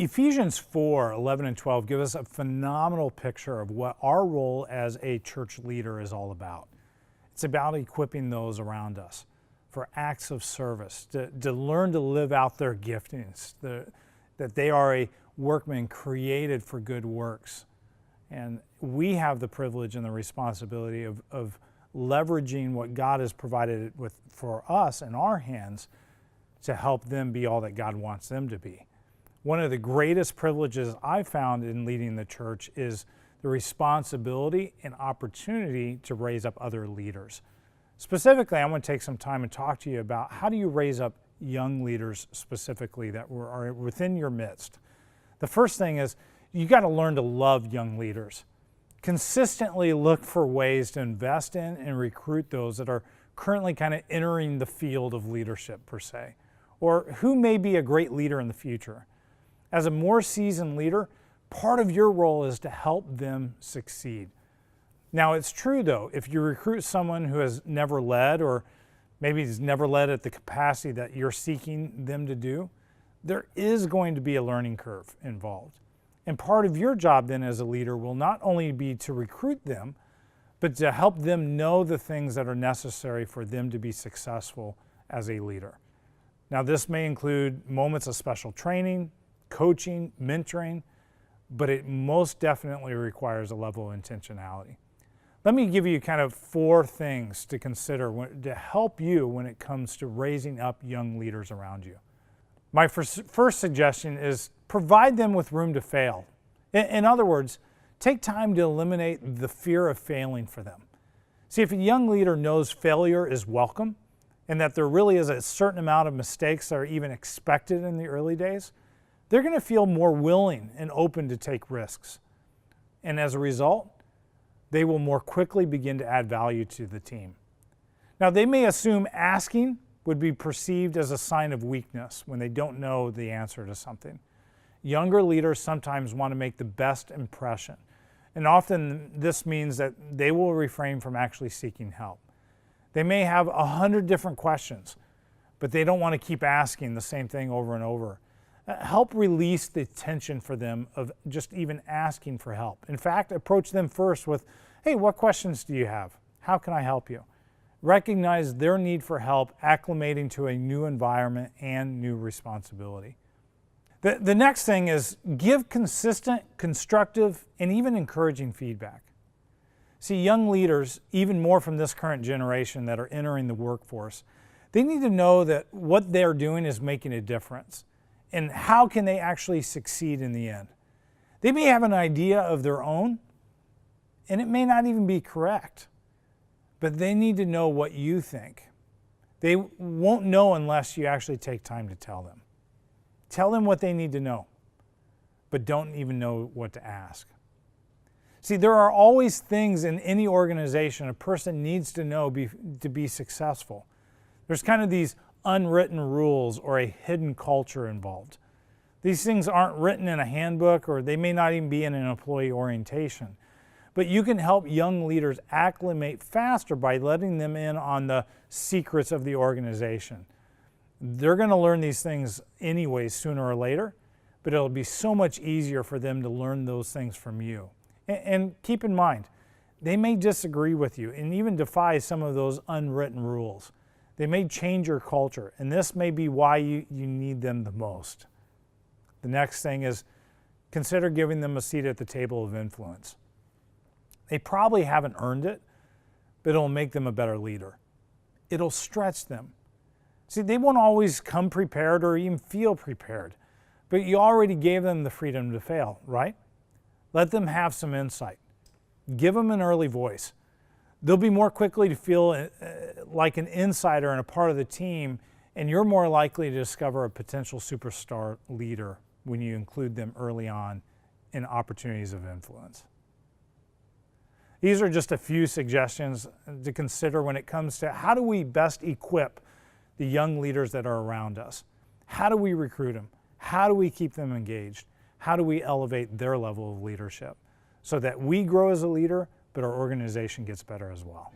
Ephesians 4:11 and 12 give us a phenomenal picture of what our role as a church leader is all about. It's about equipping those around us for acts of service, to learn to live out their giftings, that they are a workman created for good works. And we have the privilege and the responsibility of leveraging what God has provided for us in our hands to help them be all that God wants them to be. One of the greatest privileges I've found in leading the church is the responsibility and opportunity to raise up other leaders. Specifically, I want to take some time and talk to you about how do you raise up young leaders specifically that are within your midst. The first thing is you got to learn to love young leaders. Consistently look for ways to invest in and recruit those that are currently kind of entering the field of leadership per se, or who may be a great leader in the future. As a more seasoned leader, part of your role is to help them succeed. Now, it's true though, if you recruit someone who has never led, or maybe has never led at the capacity that you're seeking them to do, there is going to be a learning curve involved. And part of your job then as a leader will not only be to recruit them, but to help them know the things that are necessary for them to be successful as a leader. Now, this may include moments of special training, coaching, mentoring, but it most definitely requires a level of intentionality. Let me give you kind of 4 things to consider to help you when it comes to raising up young leaders around you. My first suggestion is provide them with room to fail. In other words, take time to eliminate the fear of failing for them. See, if a young leader knows failure is welcome and that there really is a certain amount of mistakes that are even expected in the early days, they're going to feel more willing and open to take risks. And as a result, they will more quickly begin to add value to the team. Now, they may assume asking would be perceived as a sign of weakness when they don't know the answer to something. Younger leaders sometimes want to make the best impression, and often this means that they will refrain from actually seeking help. They may have 100 different questions, but they don't want to keep asking the same thing over and over. Help release the tension for them of just even asking for help. In fact, approach them first with, hey, what questions do you have? How can I help you? Recognize their need for help acclimating to a new environment and new responsibility. The next thing is give consistent, constructive, and even encouraging feedback. See, young leaders, even more from this current generation that are entering the workforce, they need to know that what they're doing is making a difference. And how can they actually succeed in the end? They may have an idea of their own, and it may not even be correct, but they need to know what you think. They won't know unless you actually take time to tell them. Tell them what they need to know, but don't even know what to ask. See, there are always things in any organization a person needs to know to be successful. There's kind of these unwritten rules or a hidden culture involved. These things aren't written in a handbook, or they may not even be in an employee orientation. But you can help young leaders acclimate faster by letting them in on the secrets of the organization. They're going to learn these things anyway sooner or later, but it'll be so much easier for them to learn those things from you. And keep in mind, they may disagree with you and even defy some of those unwritten rules. They may change your culture, and this may be why you need them the most. The next thing is consider giving them a seat at the table of influence. They probably haven't earned it, but it'll make them a better leader. It'll stretch them. See, they won't always come prepared or even feel prepared, but you already gave them the freedom to fail, right? Let them have some insight. Give them an early voice. They'll be more quickly to feel like an insider and a part of the team, and you're more likely to discover a potential superstar leader when you include them early on in opportunities of influence. These are just a few suggestions to consider when it comes to how do we best equip the young leaders that are around us? How do we recruit them? How do we keep them engaged? How do we elevate their level of leadership so that we grow as a leader, but our organization gets better as well?